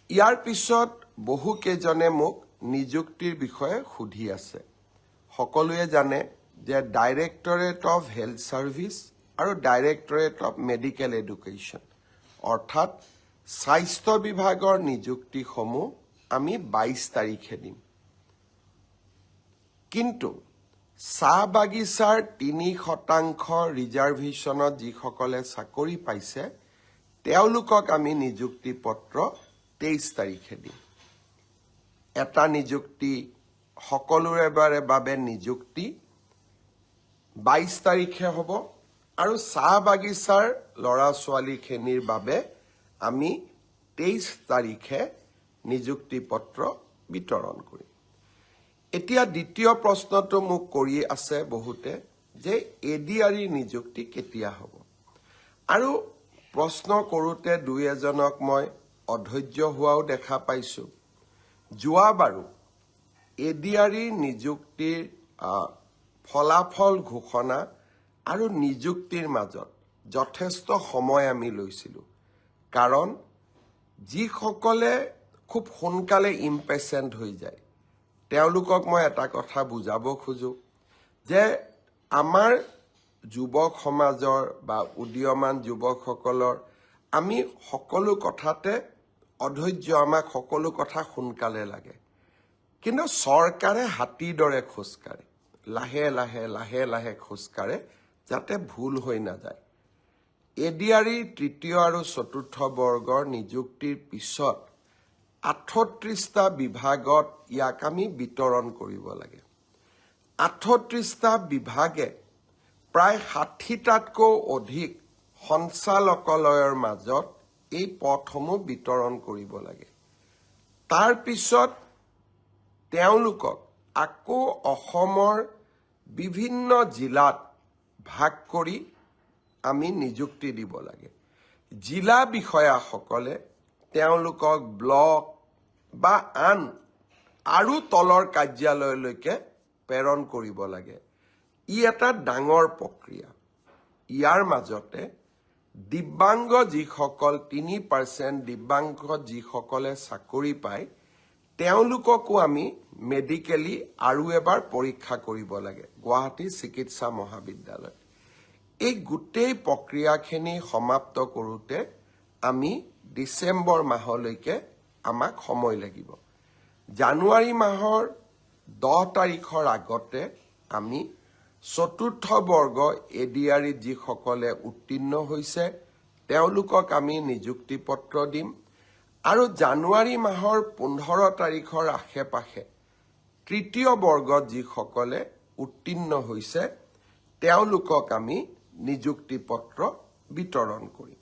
ইয়াৰ পিছত বহু কেইজনে মোক নিযুক্তিৰ বিষয়ে সুধি আছে। সকলোৱে জানে যে ডাইৰেক্টৰেট অফ হেল্থ সাৰ্ভিস আৰু ডাইৰেক্টৰেট অফ মেডিকেল এডুকেশ্যন অৰ্থাৎ স্বাস্থ্য বিভাগৰ নিযুক্তিসমূহ আমি 22 তাৰিখে দিম। কিন্তু চাহ বাগিচাৰ 3% ৰিজাৰ্ভেশ্যনত যিসকলে চাকৰি পাইছে তেওঁলোকক আমি নিযুক্তি পত্ৰ 23 তাৰিখে দিম। এটা নিযুক্তি সকলোৰে বাবে নিযুক্তি 22 তাৰিখে হ'ব আৰু চাহ বাগিচাৰ ল'ৰা ছোৱালীখিনিৰ বাবে আমি 23 তাৰিখে নিযুক্তি পত্ৰ বিতৰণ কৰিম। এতিয়া দ্বিতীয় প্ৰশ্নটো মোক কৰি আছে বহুতে যে এডিআৰই নিযুক্তি কেতিয়া হ'ব। আৰু প্ৰশ্ন কৰোঁতে দুই এজনক মই অধৈৰ্য হোৱাও দেখা পাইছোঁ। যোৱাবাৰো এডিআৰই নিযুক্তিৰ ফলাফল ঘোষণা আৰু নিযুক্তিৰ মাজত যথেষ্ট সময় আমি লৈছিলোঁ। কাৰণ যিসকলে খুব সোনকালে ইম্পেচেণ্ট হৈ যায় তেওঁলোকক মই এটা কথা বুজাব খোজো যে আমাৰ যুৱক সমাজৰ বা উদীয়মান যুৱকসকলৰ আমি সকলো কথাতে অধৈৰ্য, আমাক সকলো কথা সোনকালে লাগে। কিন্তু চৰকাৰে হাতীৰ দৰে খোজকাঢ়ে, লাহে লাহে লাহে লাহে খোজকাঢ়ে যাতে ভুল হৈ নাযায়। এডিআৰই তৃতীয় আৰু চতুৰ্থ বৰ্গৰ নিযুক্তিৰ পিছত 38টা বিভাগত ইয়াক আমি বিতৰণ কৰিব লাগে। 38টা বিভাগে প্ৰায় 60টাতকৈ অধিক সঞ্চালকালয়ৰ মাজত এই পদসমূহ বিতৰণ কৰিব লাগে। তাৰ পিছত তেওঁলোকক আকৌ অসমৰ বিভিন্ন জিলাত ভাগ কৰি আমি নিযুক্তি দিব লাগে। জিলা বিষয়াসকলে তেওঁলোকক ব্লক বা আন আৰু তলৰ কাৰ্যালয়লৈকে প্ৰেৰণ কৰিব লাগে। ই এটা ডাঙৰ প্ৰক্ৰিয়া। ইয়াৰ মাজতে দিব্যাংগ যিসকল 3% দিব্যাংগ যিসকলে চাকৰি পায় তেওঁলোককো আমি মেডিকেলি আৰু এবাৰ পৰীক্ষা কৰিব লাগে গুৱাহাটী চিকিৎসা মহাবিদ্যালয়। এই গোটেই প্ৰক্ৰিয়াখিনি সমাপ্ত কৰোঁতে আমি ডিচেম্বৰ মাহলৈকে আমাক সময় লাগিব। জানুৱাৰী মাহৰ 10 তাৰিখৰ আগতে আমি চতুৰ্থ বৰ্গ এডিআৰইত যিসকলে উত্তীৰ্ণ হৈছে তেওঁলোকক আমি নিযুক্তি পত্ৰ দিম আৰু জানুৱাৰী মাহৰ 15 তাৰিখৰ আশে পাশে তৃতীয় বৰ্গত যিসকলে উত্তীৰ্ণ হৈছে তেওঁলোকক আমি নিযুক্তি পত্ৰ বিতৰণ কৰিম।